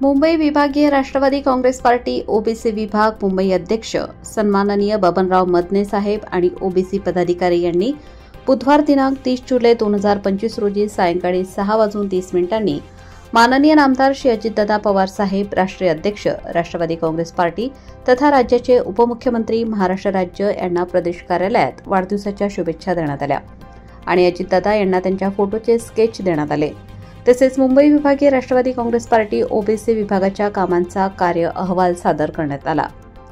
मुंबई विभागीय Rashtrawadi Congress party OBC विभाग मुंबई अध्यक्ष सन्माननीय बबनराव मदने साहेब आणि ओबीसी पदाधिकारी यांनी बुधवार दिनांक 30 जुलै 2025 रोजी सायंकाळी 6:30 माननीय नामदार श्री अजितदादा पवार साहेब राष्ट्रीय अध्यक्ष राष्ट्रवादी काँग्रेस पार्टी तथा राज्याचे उपमुख्यमंत्री महाराष्ट्र राज्य यांना प्रदेश कार्यालयात वाढदिवसाच्या शुभेच्छा देण्यात आल्या आणि अजितदादा यांना त्यांच्या फोटोचे स्केच देण्यात आले। तसेच मुंबई विभागीय राष्ट्रवादी काँग्रेस पार्टी ओबीसी विभागाच्या कामांचा कार्य अहवाल सादर करण्यात आला।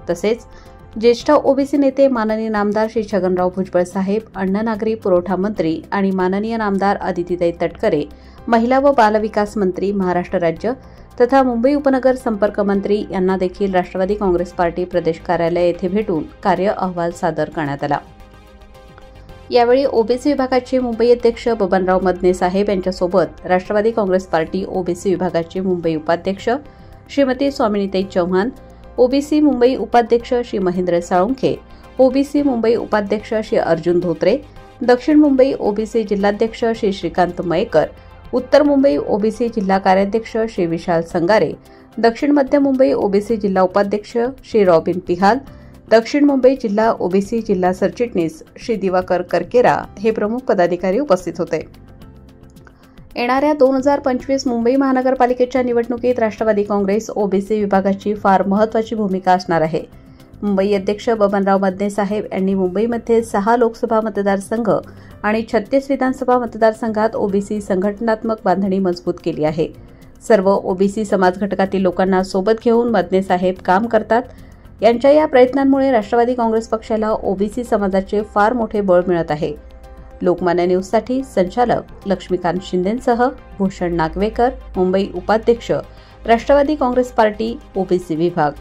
तसेच ज्येष्ठ ओबीसी नेते माननीय नामदार श्री छगनराव भुजबळ साहेब, अन्न नागरी पुरवठा मंत्री आणि माननीय नामदार अदितीताई तटकरे, महिला व बालविकास मंत्री महाराष्ट्र राज्य तथा मुंबई उपनगर संपर्क मंत्री यांना देखील राष्ट्रवादी काँग्रेस पार्टी प्रदेश कार्यालय येथे भेटून कार्य अहवाल सादर करण्यात आला। यावेळी ओबीसी विभागाचे मुंबई अध्यक्ष बबनराव मदने साहेब यांच्यासोबत राष्ट्रवादी काँग्रेस पार्टी ओबीसी विभागाचे मुंबई उपाध्यक्ष श्रीमती स्वामिनीताई चौहान, ओबीसी मुंबई उपाध्यक्ष श्री महेंद्र साळुंखे, ओबीसी मुंबई उपाध्यक्ष श्री अर्जुन धोत्रे, दक्षिण मुंबई ओबीसी जिल्हाध्यक्ष श्री श्रीकांत मयेकर, उत्तर मुंबई ओबीसी जिल्हा कार्याध्यक्ष श्री विशाल संगारे, दक्षिण मध्य मुंबई ओबीसी जिल्हा उपाध्यक्ष श्री रॉबिन पिहाल, दक्षिण मुंबई जिल्हा ओबीसी जिल्हा सरचिटणीस श्री दिवाकर करकेरा हे प्रमुख पदाधिकारी उपस्थित होते। येणाऱ्या 2025 मुंबई महानगरपालिकेच्या निवडणुकीत राष्ट्रवादी काँग्रेस ओबीसी विभागाची फार महत्त्वाची भूमिका असणार आहे। मुंबई अध्यक्ष बबनराव मदने साहेब यांनी मुंबईमध्ये 6 लोकसभा मतदारसंघ आणि 36 विधानसभा मतदारसंघात ओबीसी संघटनात्मक बांधणी मजबूत केली आहे। सर्व ओबीसी समाज घटकातील लोकांना सोबत घेऊन मदने साहेब काम करतात। यांच्या या प्रयत्नांमुळे राष्ट्रवादी काँग्रेस पक्षाला ओबीसी समाजाचे फार मोठे बळ मिळत आहे। लोकमान्य न्यूजसाठी संचालक लक्ष्मीकांत शिंदेंसह भूषण नागवेकर, मुंबई उपाध्यक्ष राष्ट्रवादी काँग्रेस पार्टी ओबीसी विभाग।